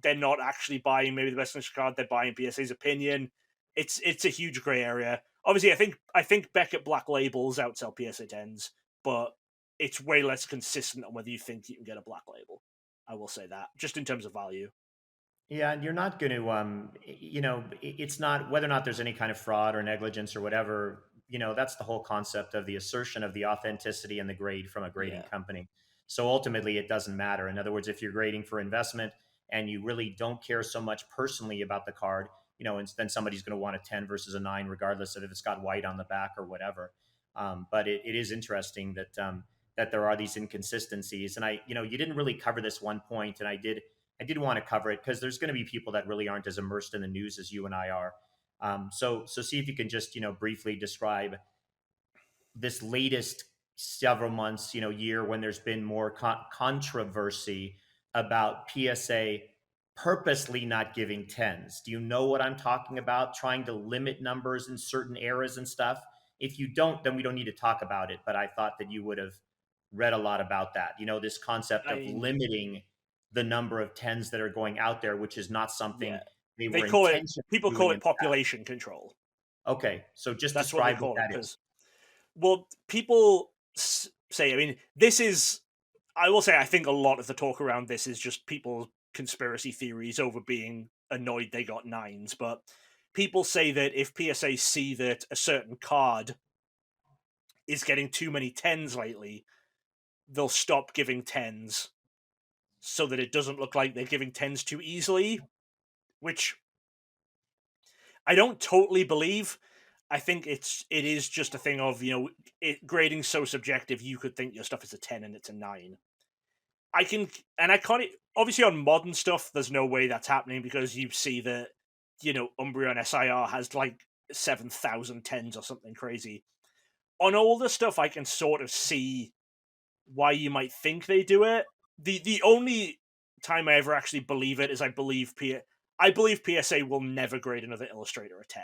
they're not actually buying maybe the best card, they're buying PSA's opinion? It's a huge gray area. Obviously, I think Beckett black labels outsell PSA 10s, but it's way less consistent on whether you think you can get a black label. I will say that, just in terms of value. Yeah, and you're not going to, it's not whether or not there's any kind of fraud or negligence or whatever. That's the whole concept of the assertion of the authenticity and the grade from a grading Yeah. company. So ultimately, it doesn't matter. In other words, if you're grading for investment and you really don't care so much personally about the card, and then somebody's going to want a 10 versus a 9, regardless of if it's got white on the back or whatever. But it is interesting that there are these inconsistencies. And you didn't really cover this one point, and I did want to cover it because there's going to be people that really aren't as immersed in the news as you and I are. So see if you can just briefly describe this latest several months, year when there's been more controversy about PSA purposely not giving tens. Do you know what I'm talking about? Trying to limit numbers in certain eras and stuff. If you don't, then we don't need to talk about it. But I thought that you would have read a lot about that. This concept I of mean, limiting the number of tens that are going out there, which is not something yeah, they they were call it, intentionally people call doing in it the past. population control. Okay, so just That's what they describe what call it. that is. Because, well, people say, I mean, this is, I will say, I think a lot of the talk around this is just people's conspiracy theories over being annoyed they got 9s. But people say that if PSA see that a certain card is getting too many 10s lately, they'll stop giving 10s so that it doesn't look like they're giving 10s too easily, which I don't totally believe. I think it is just a thing of, grading's so subjective. You could think your stuff is a 10 and it's a 9. I can't, obviously on modern stuff there's no way that's happening, because you see that, Umbreon SIR has like 7,000 10s or something crazy. On older stuff I can sort of see why you might think they do it. The only time I ever actually believe it is I believe PSA will never grade another Illustrator a 10.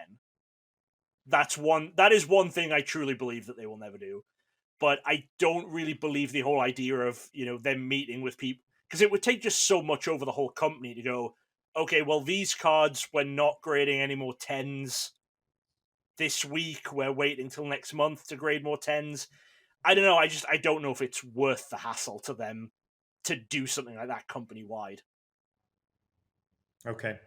That is one thing I truly believe that they will never do. But I don't really believe the whole idea of, them meeting with people, because it would take just so much over the whole company to go, okay, well, these cards, we're not grading any more 10s this week. We're waiting till next month to grade more 10s. I don't know. I don't know if it's worth the hassle to them to do something like that company wide. Okay.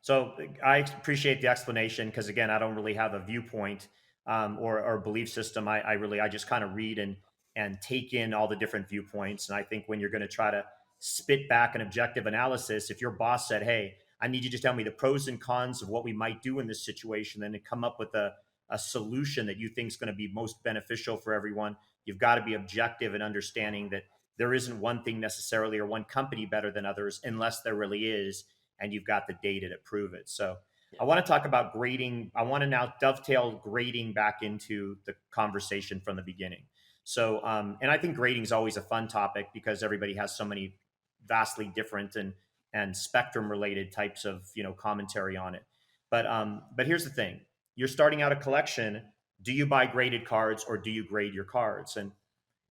So I appreciate the explanation because, again, I don't really have a viewpoint or belief system. I just kind of read and take in all the different viewpoints. And I think when you're going to try to spit back an objective analysis, if your boss said, "Hey, I need you to tell me the pros and cons of what we might do in this situation," then to come up with a solution that you think is going to be most beneficial for everyone, you've got to be objective in understanding that there isn't one thing necessarily or one company better than others, unless there really is, and you've got the data to prove it. So Yeah. I want to talk about grading. I want to now dovetail grading back into the conversation from the beginning. So, and I think grading is always a fun topic because everybody has so many vastly different and spectrum related types of commentary on it. But here's the thing: you're starting out a collection. Do you buy graded cards or do you grade your cards? And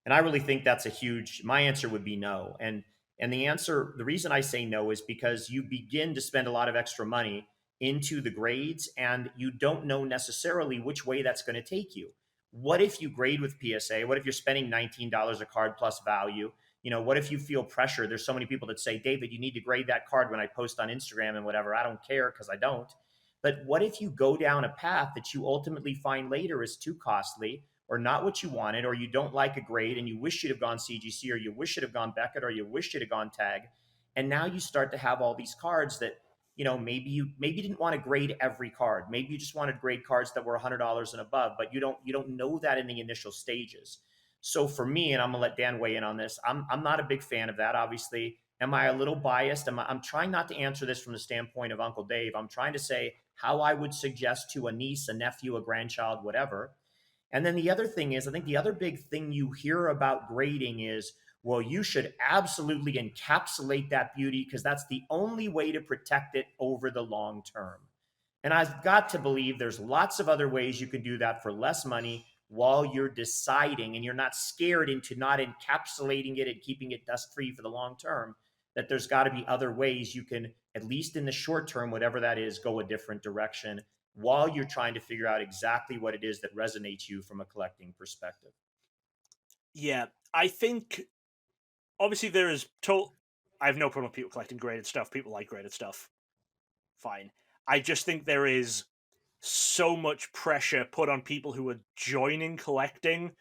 I really think that's a huge, my answer would be no. And the reason I say no is because you begin to spend a lot of extra money into the grades and you don't know necessarily which way that's going to take you. What if you grade with PSA? What if you're spending $19 a card plus value? What if you feel pressure? There's so many people that say, "David, you need to grade that card when I post on Instagram and whatever." I don't care because I don't. But what if you go down a path that you ultimately find later is too costly or not what you wanted, or you don't like a grade and you wish you'd have gone CGC, or you wish you'd have gone Beckett, or you wish you'd have gone Tag. And now you start to have all these cards that, maybe you didn't want to grade every card. Maybe you just wanted to grade cards that were $100 and above, but you don't know that in the initial stages. So for me, and I'm gonna let Dan weigh in on this, I'm not a big fan of that. Obviously, am I a little biased? I'm trying not to answer this from the standpoint of Uncle Dave. I'm trying to say how I would suggest to a niece, a nephew, a grandchild, whatever. And then the other thing is, I think the other big thing you hear about grading is, well, you should absolutely encapsulate that beauty because that's the only way to protect it over the long term. And I've got to believe there's lots of other ways you can do that for less money while you're deciding and you're not scared into not encapsulating it and keeping it dust free for the long term, that there's got to be other ways you can, at least in the short term, whatever that is, go a different direction while you're trying to figure out exactly what it is that resonates you from a collecting perspective. Yeah, I think obviously there is I have no problem with people collecting graded stuff. People like graded stuff. Fine. I just think there is so much pressure put on people who are joining collecting.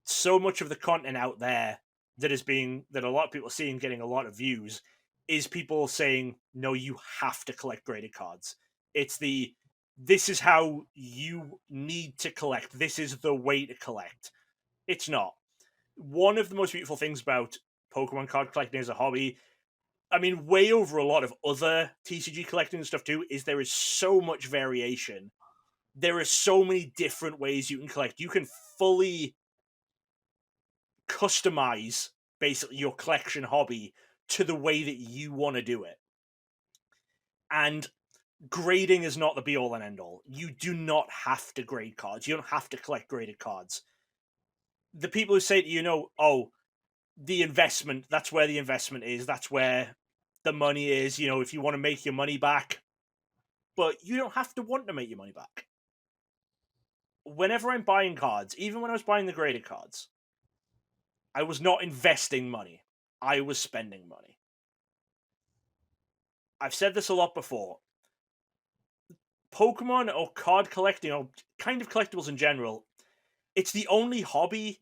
So much of the content out there that a lot of people are seeing getting a lot of views is people saying, no, you have to collect graded cards. It's this is how you need to collect. This is the way to collect. It's not. One of the most beautiful things about Pokemon card collecting as a hobby, I mean, way over a lot of other TCG collecting and stuff too, is there is so much variation. There are so many different ways you can collect. You can fully customize basically your collection hobby to the way that you want to do it. And grading is not the be all and end all. You do not have to grade cards. You don't have to collect graded cards. The people who say to you, oh, the investment, that's where the investment is, that's where the money is, if you want to make your money back. But you don't have to want to make your money back. Whenever I'm buying cards, even when I was buying the graded cards, I was not investing money. I was spending money. I've said this a lot before. Pokemon or card collecting, or kind of collectibles in general, it's the only hobby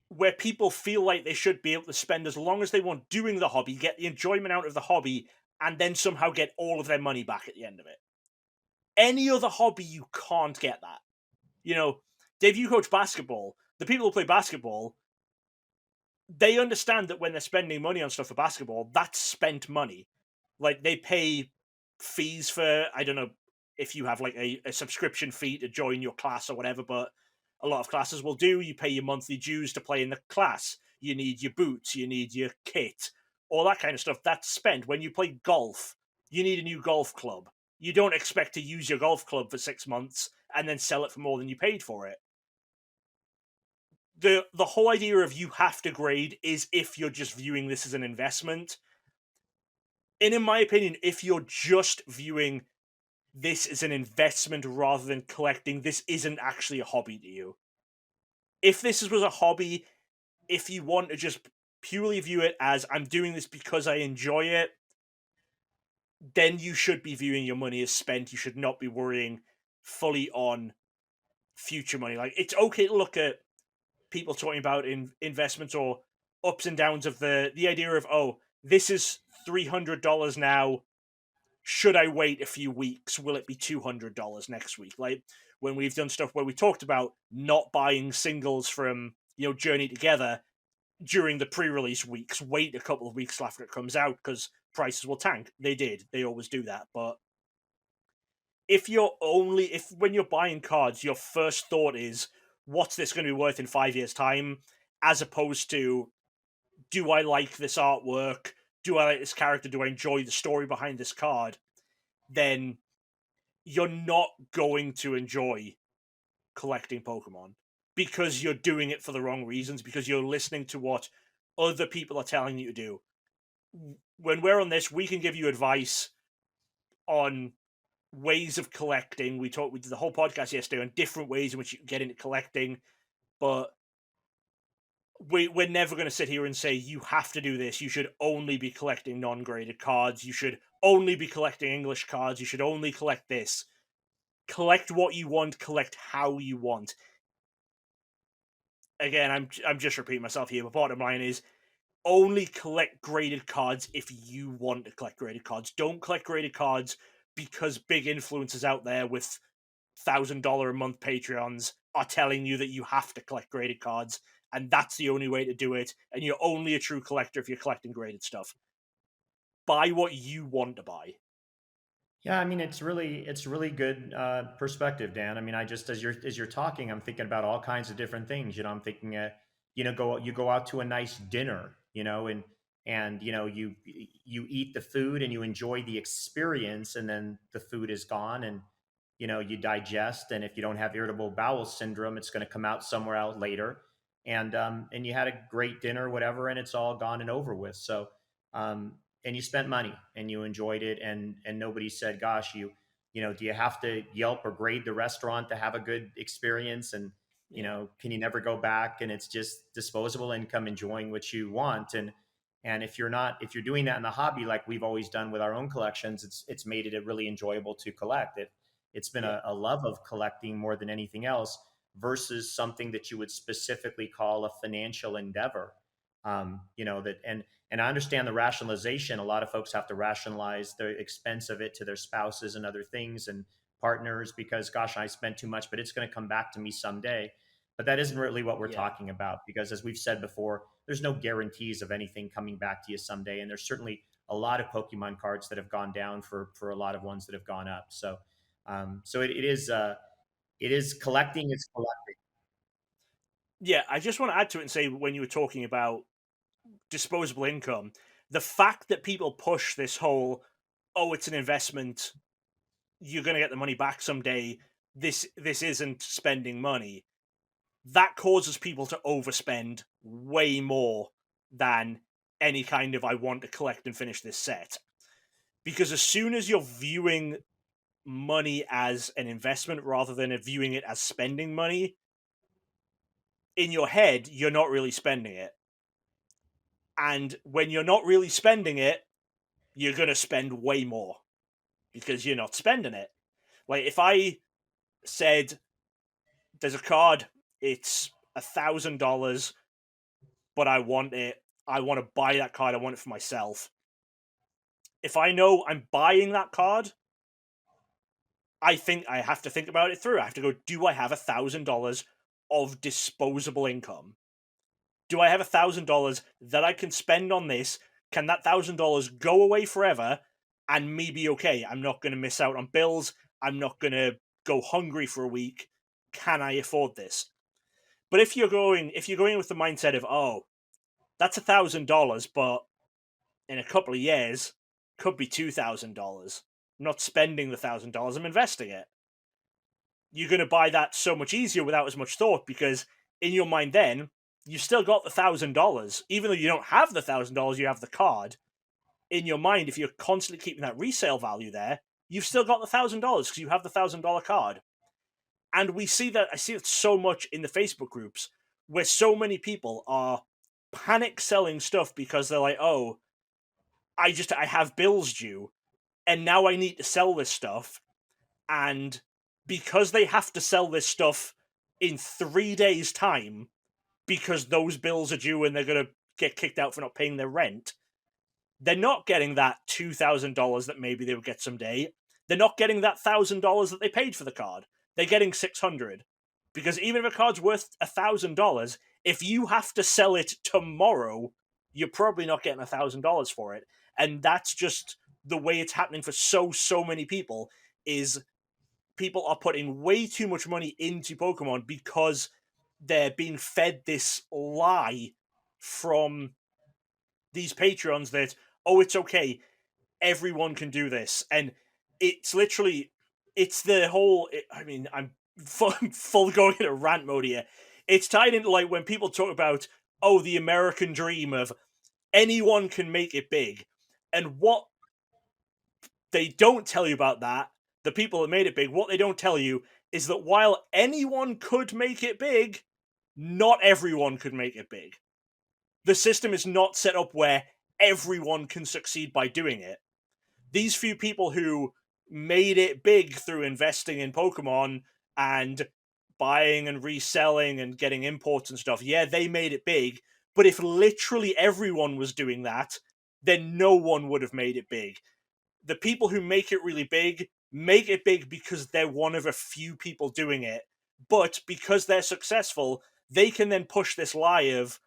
where people feel like they should be able to spend as long as they want doing the hobby, get the enjoyment out of the hobby, and then somehow get all of their money back at the end of it. Any other hobby, you can't get that. Dave, you coach basketball. The people who play basketball, they understand that when they're spending money on stuff for basketball, that's spent money. Like, they pay fees for, I don't know if you have like a subscription fee to join your class or whatever, but a lot of classes will do. You pay your monthly dues to play in the class. You need your boots, you need your kit, all that kind of stuff. That's spent. When you play golf, you need a new golf club. You don't expect to use your golf club for 6 months and then sell it for more than you paid for it. The whole idea of you have to grade is if you're just viewing this as an investment. And in my opinion, if you're just viewing this as an investment rather than collecting, this isn't actually a hobby to you. If this was a hobby, if you want to just purely view it as I'm doing this because I enjoy it, then you should be viewing your money as spent. You should not be worrying fully on future money. Like, it's okay to look at people talking about investments or ups and downs of the idea of, oh, this is $300 now. Should I wait a few weeks? Will it be $200 next week? Like, when we've done stuff where we talked about not buying singles from, Journey Together during the pre-release weeks, wait a couple of weeks after it comes out because prices will tank. They did. They always do that. But if when you're buying cards, your first thought is, what's this going to be worth in 5 years' time? As opposed to, do I like this artwork? Do I like this character? Do I enjoy the story behind this card? Then you're not going to enjoy collecting Pokemon because you're doing it for the wrong reasons, because you're listening to what other people are telling you to do. When we're on this, we can give you advice on ways of collecting. We did the whole podcast yesterday on different ways in which you can get into collecting, but we're never going to sit here and say you have to do this. You should only be collecting non-graded cards. You should only be collecting English cards. You should only collect this. Collect what you want. Collect how you want. Again, I'm just repeating myself here, but bottom line is, only collect graded cards if you want to collect graded cards. Don't collect graded cards because big influencers out there with $1,000 a month Patreons are telling you that you have to collect graded cards, and that's the only way to do it, and you're only a true collector if you're collecting graded stuff. Buy what you want to buy. Yeah, I mean, it's really good perspective, Dan. I mean, I just as you're talking, I'm thinking about all kinds of different things. I'm thinking, you go out to a nice dinner, and you eat the food and you enjoy the experience, and then the food is gone, and you digest, and if you don't have irritable bowel syndrome, it's going to come out somewhere out later, and you had a great dinner, whatever, and it's all gone and over with. So. And you spent money and you enjoyed it, and nobody said, gosh, do you have to Yelp or grade the restaurant to have a good experience, and can you never go back, and it's just disposable income, enjoying what you want. And And if you're doing that in the hobby, like we've always done with our own collections, it's made it really enjoyable to collect. It's been Yeah. a love of collecting more than anything else, versus something that you would specifically call a financial endeavor. And I understand the rationalization. A lot of folks have to rationalize the expense of it to their spouses and other things and partners, because gosh, I spent too much, but it's going to come back to me someday. But that isn't really what we're Yeah. talking about, because as we've said before, there's no guarantees of anything coming back to you someday. And there's certainly a lot of Pokemon cards that have gone down for a lot of ones that have gone up. So it is collecting is collecting. Yeah, I just want to add to it and say, when you were talking about disposable income, the fact that people push this whole, oh, it's an investment, you're going to get the money back someday, this isn't spending money, that causes people to overspend way more than any kind of, I want to collect and finish this set. Because as soon as you're viewing money as an investment rather than viewing it as spending money, in your head, you're not really spending it. And when you're not really spending it, you're going to spend way more because you're not spending it. Like, if I said, there's a card, it's $1,000, but I want it, I want to buy that card, I want it for myself. If I know I'm buying that card, I think I have to think about it through. I have to go, do I have $1,000 of disposable income? Do I have $1,000 that I can spend on this? Can that $1,000 go away forever and me be okay? I'm not going to miss out on bills. I'm not going to go hungry for a week. Can I afford this? But if you're going with the mindset of, oh, that's $1,000, but in a couple of years could be $2,000. I'm not spending the $1,000. I'm investing it. You're going to buy that so much easier without as much thought, because in your mind then, you've still got the $1,000. Even though you don't have the $1,000, you have the card. In your mind, if you're constantly keeping that resale value there, you've still got the $1,000 because you have the $1,000 card. And I see it so much in the Facebook groups where so many people are panic selling stuff because they're like, oh, I have bills due and now I need to sell this stuff. And because they have to sell this stuff in 3 days' time, because those bills are due and they're going to get kicked out for not paying their rent, they're not getting that $2,000 that maybe they would get someday. They're not getting that $1,000 that they paid for the card. They're getting $600. Because even if a card's worth $1,000, if you have to sell it tomorrow, you're probably not getting $1,000 for it. And that's just the way it's happening for so many people, is people are putting way too much money into Pokemon because they're being fed this lie from these Patreons that, oh, it's okay, everyone can do this. And it's literally, it's the whole, I mean, I'm full going in a rant mode here. It's tied into like when people talk about, oh, the American dream of anyone can make it big. And what they don't tell you about that, the people that made it big, what they don't tell you is that while anyone could make it big, not everyone could make it big. The system is not set up where everyone can succeed by doing it. These few people who made it big through investing in Pokemon and buying and reselling and getting imports and stuff, yeah, they made it big. But if literally everyone was doing that, then no one would have made it big. The people who make it really big make it big because they're one of a few people doing it. But because they're successful, they can then push this lie of,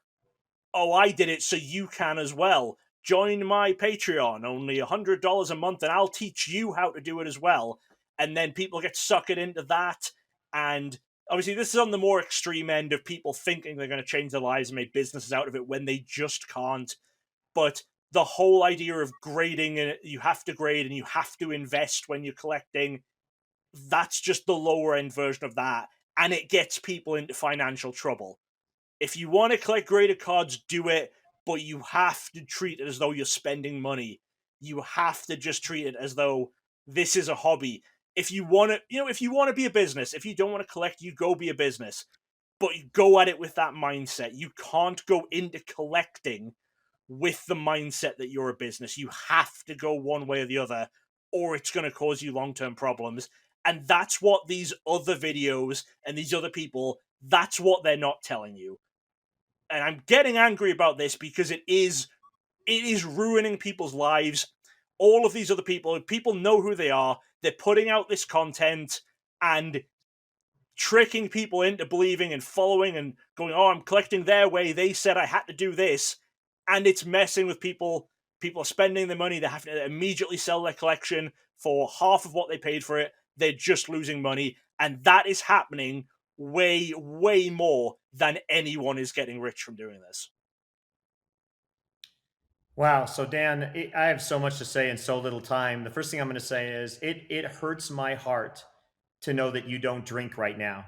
oh, I did it, so you can as well. Join my Patreon, only $100 a month, and I'll teach you how to do it as well. And then people get sucked into that. And obviously, this is on the more extreme end of people thinking they're going to change their lives and make businesses out of it when they just can't. But the whole idea of grading, and you have to grade and you have to invest when you're collecting, that's just the lower end version of that. And it gets people into financial trouble. If you want to collect graded cards, do it, but you have to treat it as though you're spending money. You have to just treat it as though this is a hobby. If you want to, if you want to be a business, if you don't want to collect, you go be a business. But you go at it with that mindset. You can't go into collecting with the mindset that you're a business. You have to go one way or the other, or it's going to cause you long-term problems. And that's what these other videos and these other people, that's what they're not telling you. And I'm getting angry about this because it is ruining people's lives. All of these other people know who they are. They're putting out this content and tricking people into believing and following and going, oh, I'm collecting their way. They said I had to do this. And it's messing with people. People are spending their money. They have to immediately sell their collection for half of what they paid for it. They're just losing money. And that is happening way, way more than anyone is getting rich from doing this. Wow. So Dan, I have so much to say in so little time. The first thing I'm going to say is it hurts my heart to know that you don't drink right now.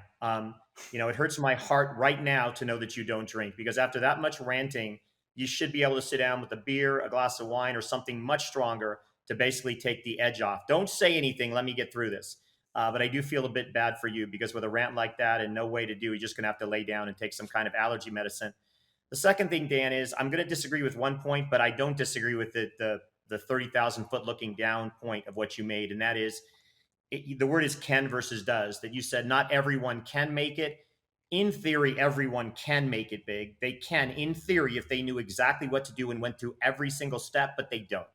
It hurts my heart right now to know that you don't drink, because after that much ranting, you should be able to sit down with a beer, a glass of wine, or something much stronger to basically take the edge off. Don't say anything. Let me get through this. But I do feel a bit bad for you, because with a rant like that and no way to do, you're just going to have to lay down and take some kind of allergy medicine. The second thing, Dan, is I'm going to disagree with one point, but I don't disagree with the 30,000 foot looking down point of what you made. And that is, the word is can versus does, that you said not everyone can make it. In theory, everyone can make it big. They can, in theory, if they knew exactly what to do and went through every single step, but they don't.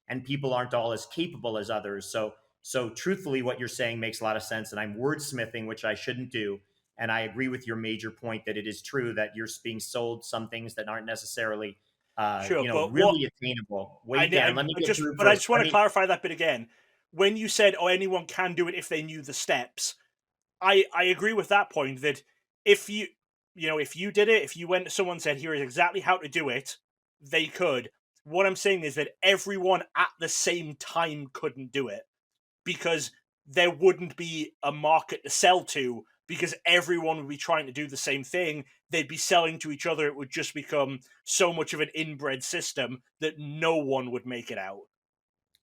And people aren't all as capable as others. So truthfully, what you're saying makes a lot of sense. And I'm wordsmithing, which I shouldn't do. And I agree with your major point that it is true that you're being sold some things that aren't necessarily, really attainable. Wait, Dan, let me get through. But I just want to clarify that bit again. When you said, "Oh, anyone can do it if they knew the steps," I agree with that point. That if you did it, if you went to someone and said, "Here is exactly how to do it," they could. What I'm saying is that everyone at the same time couldn't do it, because there wouldn't be a market to sell to, because everyone would be trying to do the same thing. They'd be selling to each other. It would just become so much of an inbred system that no one would make it out.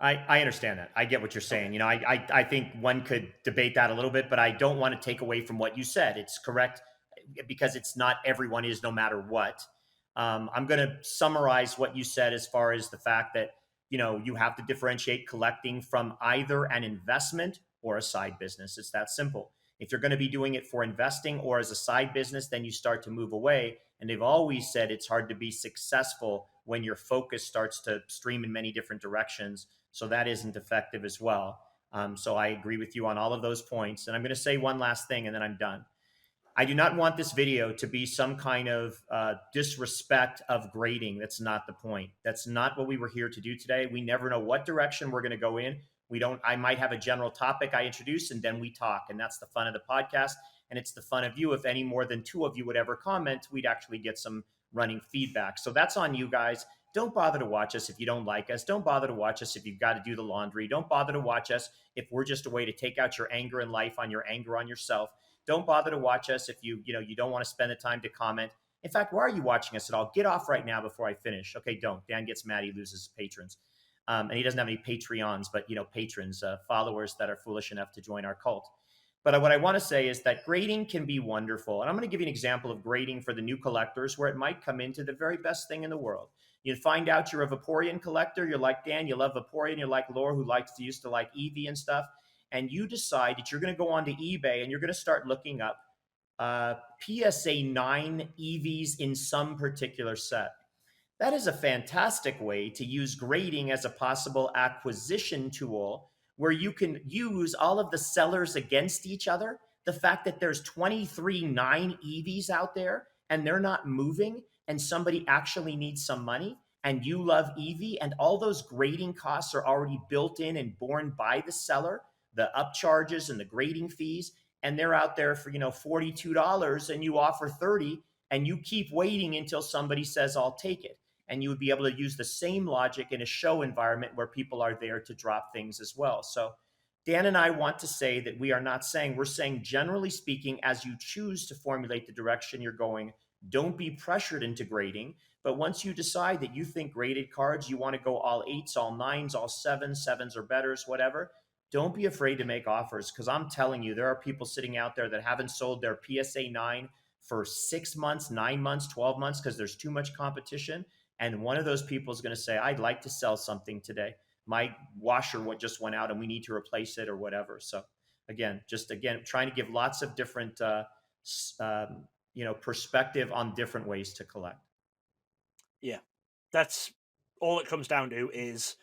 I understand that. I get what you're saying. I think one could debate that a little bit, but I don't want to take away from what you said. It's correct, because it's not everyone is no matter what. I'm going to summarize what you said as far as the fact that, you have to differentiate collecting from either an investment or a side business. It's that simple. If you're going to be doing it for investing or as a side business, then you start to move away. And they've always said it's hard to be successful when your focus starts to stream in many different directions. So that isn't effective as well. So I agree with you on all of those points. And I'm going to say one last thing and then I'm done. I do not want this video to be some kind of disrespect of grading. That's not the point. That's not what we were here to do today. We never know what direction we're going to go in. I might have a general topic I introduce and then we talk. And that's the fun of the podcast. And it's the fun of you. If any more than 2 of you would ever comment, we'd actually get some running feedback. So that's on you guys. Don't bother to watch us if you don't like us. Don't bother to watch us if you've got to do the laundry. Don't bother to watch us if we're just a way to take out your anger in life on your anger on yourself. Don't bother to watch us if you don't want to spend the time to comment. In fact, why are you watching us at all? Get off right now before I finish. Okay, don't. Dan gets mad. He loses patrons. And he doesn't have any Patreons, but patrons, followers that are foolish enough to join our cult. But what I want to say is that grading can be wonderful. And I'm going to give you an example of grading for the new collectors where it might come into the very best thing in the world. You find out you're a Vaporeon collector. You're like Dan, you love Vaporeon. You're like Laura, who used to like Eevee and stuff. And you decide that you're going to go onto eBay and you're going to start looking up PSA 9 Eevees in some particular set. That is a fantastic way to use grading as a possible acquisition tool where you can use all of the sellers against each other. The fact that there's 23 9 Eevees out there and they're not moving and somebody actually needs some money and you love Eevee and all those grading costs are already built in and borne by the seller, the upcharges and the grading fees, and they're out there for, $42 and you offer 30 and you keep waiting until somebody says, I'll take it. And you would be able to use the same logic in a show environment where people are there to drop things as well. So Dan and I want to say that we're saying generally speaking, as you choose to formulate the direction you're going, don't be pressured into grading. But once you decide that you think graded cards, you want to go all 8s, all 9s, all 7s or betters, whatever, don't be afraid to make offers. Because I'm telling you, there are people sitting out there that haven't sold their PSA 9 for 6 months, 9 months, 12 months because there's too much competition. And one of those people is going to say, I'd like to sell something today. My washer just went out and we need to replace it or whatever. So again, trying to give lots of different, perspective on different ways to collect. Yeah, that's all it comes down to, is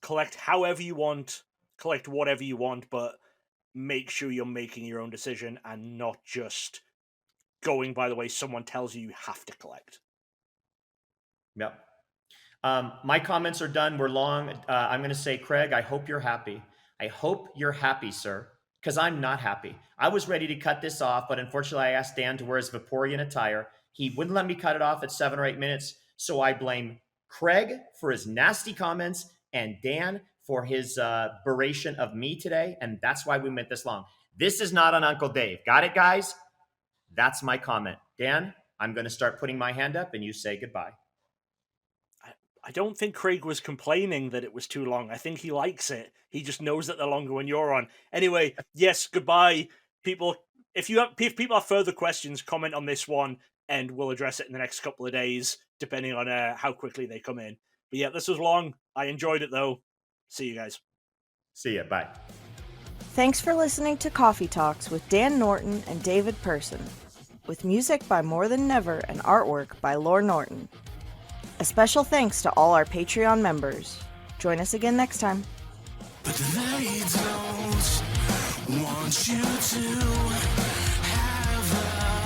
collect however you want, collect whatever you want, but make sure you're making your own decision and not just going by the way someone tells you have to collect. Yep. My comments are done. We're long. I'm going to say, Craig, I hope you're happy. I hope you're happy, sir, because I'm not happy. I was ready to cut this off, but unfortunately I asked Dan to wear his Vaporeon attire. He wouldn't let me cut it off at 7 or 8 minutes. So I blame Craig for his nasty comments and Dan for his beration of me today. And that's why we went this long. This is not on Uncle Dave. Got it, guys? That's my comment. Dan, I'm going to start putting my hand up and you say goodbye. I don't think Craig was complaining that it was too long. I think he likes it. He just knows that they're longer when you're on. Anyway, yes, goodbye, people. If people have further questions, comment on this one, and we'll address it in the next couple of days, depending on how quickly they come in. But yeah, this was long. I enjoyed it, though. See you guys. See ya. Bye. Thanks for listening to Koffee Talks with Dan Norton and David Person, with music by More Than Never and artwork by Lore Norton. A special thanks to all our Patreon members. Join us again next time. But they don't want you to have a